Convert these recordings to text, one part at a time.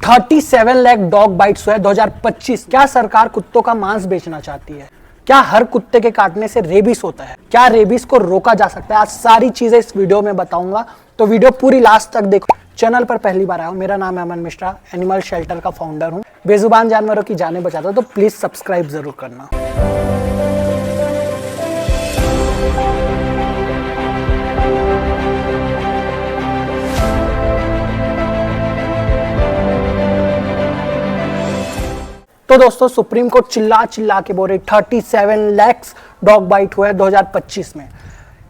37 lakh dog bytes हुए 2025। क्या सरकार कुत्तों का मांस बेचना चाहती है? क्या हर कुत्ते के काटने से रेबीज होता है? क्या रेबीज को रोका जा सकता है? आज सारी चीजें इस वीडियो में बताऊंगा, तो वीडियो पूरी लास्ट तक देखो। चैनल पर पहली बार आया हो, मेरा नाम है अमन मिश्रा, एनिमल शेल्टर का फाउंडर हूं, बेजुबान जानवरों की जानें बचाता हूं, तो प्लीज सब्सक्राइब जरूर करना। तो दोस्तों, सुप्रीम कोर्ट चिल्ला चिल्ला के बोल रही 37 लाख डॉग बाइट हुए 2025 में।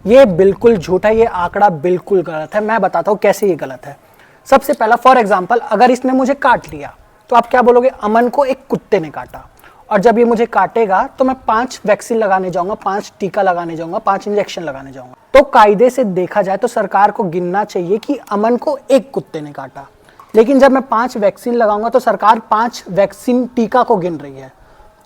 ये बिल्कुल झूठ है, ये आंकड़ा बिल्कुल गलत है। मैं बताता हूं कैसे ये गलत है। सबसे पहला, फॉर एग्जांपल, अगर इसने मुझे काट लिया तो आप क्या बोलोगे? अमन को एक कुत्ते ने काटा, और जब ये मुझे काटेगा तो मैं 5 वैक्सीन लगाने जाऊंगा, 5 टीका लगाने जाऊंगा, 5 इंजेक्शन लगाने जाऊंगा। तो कायदे से देखा जाए तो सरकार को गिनना चाहिए कि अमन को एक कुत्ते ने काटा, लेकिन जब मैं 5 वैक्सीन लगाऊंगा तो सरकार 5 वैक्सीन टीका को गिन रही है।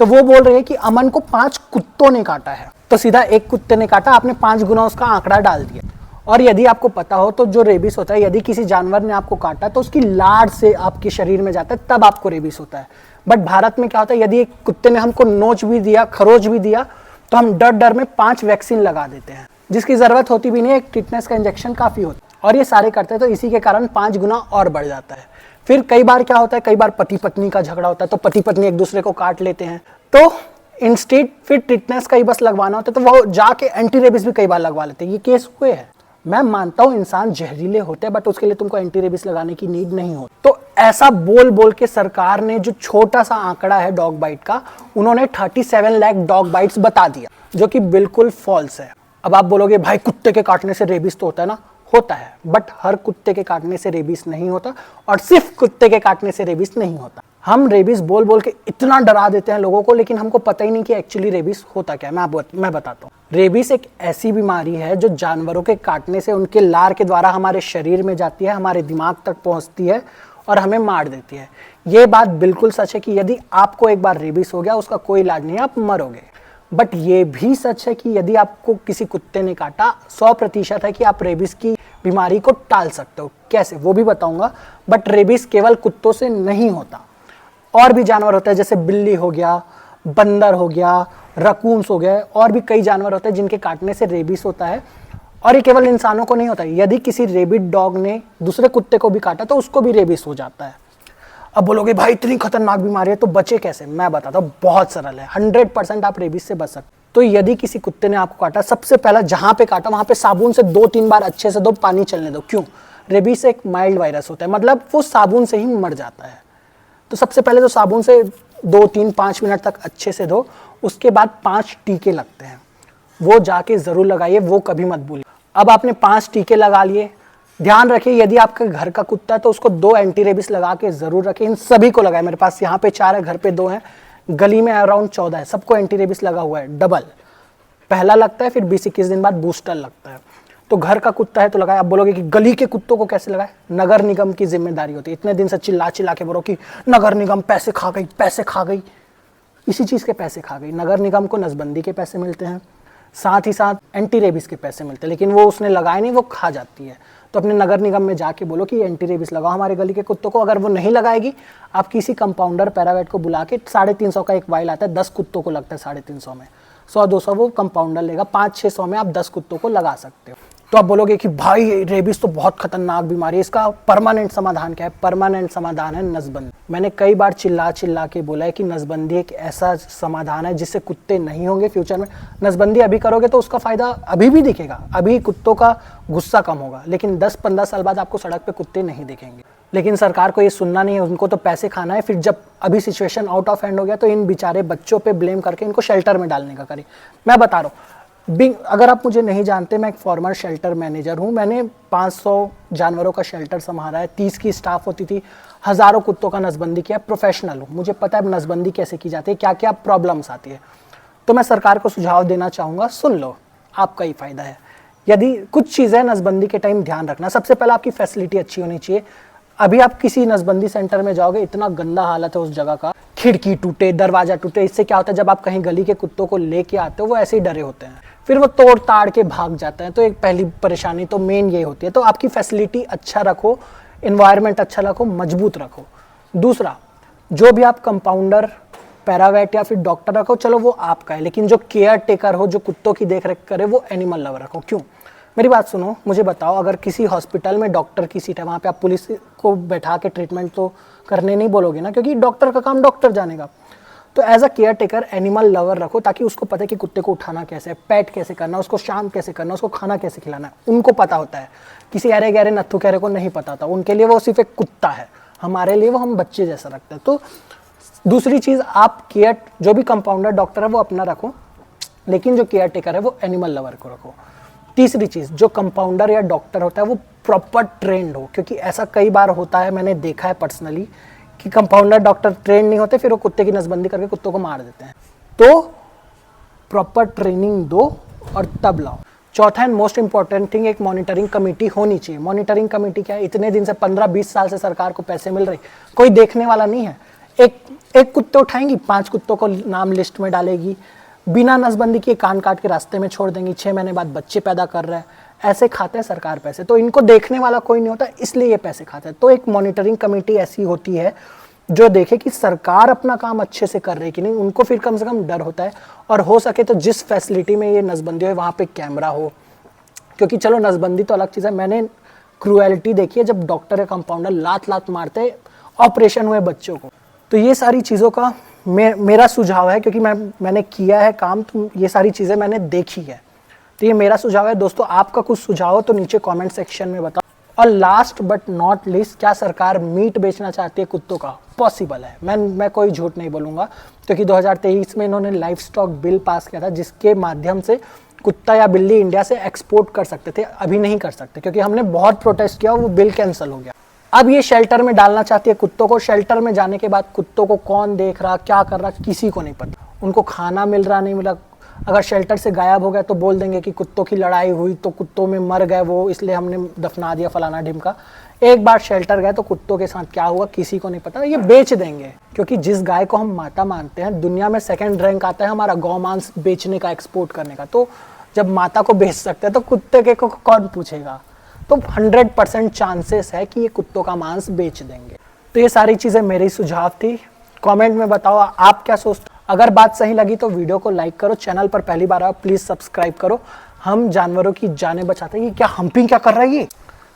तो वो बोल रही है कि अमन को 5 कुत्तों ने काटा है, तो सीधा एक कुत्ते ने काटा, आपने 5 गुना उसका आंकड़ा डाल दिया। और यदि आपको पता हो तो जो रेबीज होता है, यदि किसी जानवर ने आपको काटा तो उसकी लार से आपके शरीर में जाता है, तब आपको रेबीज होता है। बट भारत में क्या होता है, यदि एक कुत्ते ने हमको नोच भी दिया, खरोच भी दिया, तो हम डर डर में 5 वैक्सीन लगा देते हैं, जिसकी जरूरत होती भी नहीं है। एक टिटनेस का इंजेक्शन काफी होता है, और ये सारे करते हैं, तो इसी के कारण 5 गुना और बढ़ जाता है। फिर कई बार क्या होता है, कई बार पति पत्नी का झगड़ा होता है, तो पति पत्नी एक दूसरे को काट लेते हैं। तो इंस्टेड फिर टिटनेस का ही बस लगवाना होता है, तो वो जाके एंटी रेबीज भी कई बार लगवा लेते हैं। ये केस हुए हैं। मैं मानता हूं इंसान जहरीले होते हैं, बट उसके लिए तुमको एंटी रेबीज लगाने की नीड नहीं होती। तो ऐसा बोल बोल के सरकार ने जो छोटा सा आंकड़ा है डॉग बाइट का, उन्होंने 37 लाख डॉग बाइट्स बता दिया, जो कि बिल्कुल फॉल्स है। अब आप बोलोगे भाई कुत्ते के काटने से रेबीज तो होता है ना? होता है, बट हर कुत्ते के काटने से रेबीज नहीं होता, और सिर्फ कुत्ते के काटने से रेबीज नहीं होता। हम रेबीज बोल बोल के इतना डरा देते हैं लोगों को, लेकिन हमको पता ही नहीं कि एक्चुअली रेबीज होता क्या है। मैं बताता हूँ। रेबीज एक ऐसी बीमारी है जो जानवरों के काटने से उनके लार के द्वारा हमारे शरीर में जाती है, हमारे दिमाग तक पहुंचती है और हमें मार देती है। ये बात बिल्कुल सच है कि यदि आपको एक बार रेबीज हो गया, उसका कोई इलाज नहीं है, आप मरोगे। बट ये भी सच है कि यदि आपको किसी कुत्ते ने काटा, 100% है कि आप रेबीज की बीमारी को टाल सकते हो। कैसे, वो भी बताऊंगा। बट रेबीज केवल कुत्तों से नहीं होता, और भी जानवर होते हैं, जैसे बिल्ली हो गया, बंदर हो गया, रकून्स हो गए, और भी कई जानवर होते हैं जिनके काटने से रेबीज होता है। और ये केवल इंसानों को नहीं होता, यदि किसी रेबिड डॉग ने दूसरे कुत्ते को भी काटा तो उसको भी रेबीज हो जाता है। अब बोलोगे भाई इतनी खतरनाक बीमारी है, तो बचे कैसे? मैं बताता हूँ, बहुत सरल है। 100% आप रेबीज से बच सकते। तो यदि किसी कुत्ते ने आपको काटा, सबसे पहला जहां पे काटा वहां पे साबुन से 2-3 बार अच्छे से धो, पानी चलने दो। क्यों? रेबीज एक माइल्ड वायरस होता है, मतलब वो साबुन से ही मर जाता है। तो सबसे पहले तो साबुन से 2-3-5 मिनट तक अच्छे से धो। उसके बाद 5 टीके लगते हैं, वो जाके जरूर लगाइए, वो कभी मत भूलिए। अब आपने 5 टीके लगा लिए। ध्यान रखिए, यदि आपके घर का कुत्ता है तो उसको 2 एंटी रेबीज लगा के जरूर रखें। इन सभी को लगाए। मेरे पास यहाँ पे 4 है, घर पे 2 है, गली में अराउंड 14 है, सबको एंटी रेबीज लगा हुआ है, डबल। पहला लगता है, फिर 20-21 दिन बाद बूस्टर लगता है। तो घर का कुत्ता है तो लगाए। आप बोलोगे कि गली के कुत्तों को कैसे लगाए? नगर निगम की जिम्मेदारी होती है। इतने दिन से चिल्ला चिल्ला के बोलो कि नगर निगम पैसे खा गई, पैसे खा गई। इसी चीज के पैसे खा गई। नगर निगम को नसबंदी के पैसे मिलते हैं, साथ ही साथ एंटी रेबीज के पैसे मिलते हैं, लेकिन वो उसने लगाए नहीं, वो खा जाती है। तो अपने नगर निगम में जाके बोलो कि एंटी रेबीज लगाओ हमारे गली के कुत्तों को। अगर वो नहीं लगाएगी, आप किसी कंपाउंडर पैरावेट को बुला के, 350 का एक वाइल आता है, 10 कुत्तों को लगता है 350 में, 100-200 वो कंपाउंडर लेगा, 500-600 में आप 10 कुत्तों को लगा सकते हो। तो आप बोलोगे कि भाई रेबीज तो बहुत खतरनाक बीमारी है, इसका परमानेंट समाधान क्या है? परमानेंट समाधान है नसबंदी। मैंने कई बार चिल्ला चिल्ला के बोला है कि नसबंदी एक ऐसा समाधान है जिससे कुत्ते नहीं होंगे फ्यूचर में। नसबंदी अभी करोगे तो उसका फायदा अभी भी दिखेगा, अभी कुत्तों का गुस्सा कम होगा, लेकिन 10-15 साल बाद आपको सड़क पे कुत्ते नहीं दिखेंगे। लेकिन सरकार को ये सुनना नहीं है, उनको तो पैसे खाना है। फिर जब अभी सिचुएशन आउट ऑफ हैंड हो गया तो इन बेचारे बच्चों पे ब्लेम करके इनको शेल्टर में डालने का करें। मैं बता रहा हूँ, अगर आप मुझे नहीं जानते, मैं एक फॉर्मर शेल्टर मैनेजर हूं। मैंने 500 जानवरों का शेल्टर संभाला है, 30 की स्टाफ होती थी, हजारों कुत्तों का नसबंदी किया। प्रोफेशनल हूं, मुझे पता है नसबंदी कैसे की जाती है, क्या क्या प्रॉब्लम्स आती है। तो मैं सरकार को सुझाव देना चाहूँगा, सुन लो, आपका ही फायदा है। यदि कुछ चीज़ें नसबंदी के टाइम ध्यान रखना, सबसे पहले आपकी फैसिलिटी अच्छी होनी चाहिए। अभी आप किसी नसबंदी सेंटर में जाओगे, इतना गंदा हालत है उस जगह का, खिड़की टूटे, दरवाजा टूटे। इससे क्या होता है, जब आप कहीं गली के कुत्तों को लेके आते हो वो ऐसे ही डरे होते हैं, फिर वो तोड़ ताड़ के भाग जाते हैं। तो एक पहली परेशानी तो मेन ये होती है। तो आपकी फैसिलिटी अच्छा रखो, एनवायरनमेंट अच्छा रखो, मजबूत रखो। दूसरा, जो भी आप कंपाउंडर, पैरावेट या फिर डॉक्टर रखो, चलो वो आपका है, लेकिन जो केयर टेकर हो, जो कुत्तों की देख रेख करे, वो एनिमल लवर रखो। क्यों? मेरी बात सुनो, मुझे बताओ, अगर किसी हॉस्पिटल में डॉक्टर की सीट है, वहाँ पे आप पुलिस को बैठा के ट्रीटमेंट तो करने नहीं बोलोगे ना, क्योंकि डॉक्टर का काम डॉक्टर जानेगा। तो as a caretaker animal lover रखो, ताकि उसको पता है कि कुत्ते को उठाना कैसे है, पैट कैसे करना, उसको शांत कैसे करना, उसको खाना कैसे खिलाना है, उनको पता होता है। किसी अरे गहरे नत्थु कहरे को नहीं पता था, उनके लिए वो सिर्फ एक कुत्ता है, हमारे लिए वो हम बच्चे जैसा रखते हैं। तो दूसरी चीज़, आप केयर, जो भी कंपाउंडर डॉक्टर है वो अपना रखो, लेकिन जो केयर टेकर है वो एनिमल लवर को रखो। तीसरी चीज़, जो कंपाउंडर या डॉक्टर होता है वो प्रॉपर ट्रेंड हो, क्योंकि ऐसा कई बार होता है, मैंने देखा है पर्सनली, कि कंपाउंडर डॉक्टर ट्रेंड नहीं होते, फिर वो कुत्ते की नसबंदी करके कुत्तों को मार देते हैं। तो प्रॉपर ट्रेनिंग दो और तब लाओ। चौथा एंड मोस्ट इंपॉर्टेंट थिंग, एक मॉनिटरिंग कमेटी होनी चाहिए। मॉनिटरिंग कमेटी क्या है? इतने दिन से 15-20 साल से सरकार को पैसे मिल रहे, कोई देखने वाला नहीं है। एक कुत्ते उठाएंगी, 5 कुत्तों को नाम लिस्ट में डालेगी, बिना नसबंदी के कान काट के रास्ते में छोड़ देंगी, 6 महीने बाद बच्चे पैदा कर रहे हैं। ऐसे खाते हैं सरकार पैसे, तो इनको देखने वाला कोई नहीं होता, इसलिए ये पैसे खाते हैं। तो एक मॉनिटरिंग कमेटी ऐसी होती है जो देखे कि सरकार अपना काम अच्छे से कर रही है कि नहीं, उनको फिर कम से कम डर होता है। और हो सके तो जिस फैसिलिटी में ये नसबंदी हो वहाँ पे कैमरा हो, क्योंकि चलो नसबंदी तो अलग चीज़ है, मैंने क्रूएलिटी देखी है जब डॉक्टर या कंपाउंडर लात मारते ऑपरेशन हुए बच्चों को। तो ये सारी चीज़ों का मेरा सुझाव है, क्योंकि मैंने किया है काम, तो ये सारी चीज़ें मैंने देखी है, तो ये मेरा सुझाव है। दोस्तों, आपका कुछ सुझाव हो तो नीचे कमेंट सेक्शन में बताओ। और लास्ट बट नॉट लीस्ट, क्या सरकार मीट बेचना चाहती है कुत्तों का? पॉसिबल है, मैं कोई झूठ नहीं बोलूँगा, क्योंकि 2023 में इन्होंने लाइफ स्टॉक बिल पास किया था, जिसके माध्यम से कुत्ता या बिल्ली इंडिया से एक्सपोर्ट कर सकते थे। अभी नहीं कर सकते, क्योंकि हमने बहुत प्रोटेस्ट किया, वो बिल कैंसिल हो गया। अब ये शेल्टर में डालना चाहती है कुत्तों को। शेल्टर में जाने के बाद कुत्तों को कौन देख रहा, क्या कर रहा, किसी को नहीं पता। उनको खाना मिल रहा, नहीं मिला, अगर शेल्टर से गायब हो गया तो बोल देंगे कि कुत्तों की लड़ाई हुई, तो कुत्तों में मर गए वो, इसलिए हमने दफना दिया, फलाना ढिमका। एक बार शेल्टर गए तो कुत्तों के साथ क्या हुआ किसी को नहीं पता, ये बेच देंगे। क्योंकि जिस गाय को हम माता मानते हैं, दुनिया में 2nd रैंक आता है हमारा गौ मांस बेचने का, एक्सपोर्ट करने का। तो जब माता को बेच सकते हैं तो कुत्ते के को कौन पूछेगा? तो 100% चांसेस है कि ये कुत्तों का मांस बेच देंगे। तो ये सारी चीज़ें मेरी सुझाव थी। कमेंट में बताओ आप क्या सोचते हो। अगर बात सही लगी तो वीडियो को लाइक करो, चैनल पर पहली बार आओ प्लीज़ सब्सक्राइब करो। हम जानवरों की जानें बचाते हैं। क्या हम्पिंग क्या कर रहा है ये?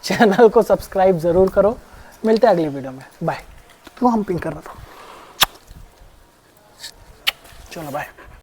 चैनल को सब्सक्राइब ज़रूर करो। मिलते हैं अगली वीडियो में, बाय। क्यों हम्पिंग कर रहा था? चलो बाय।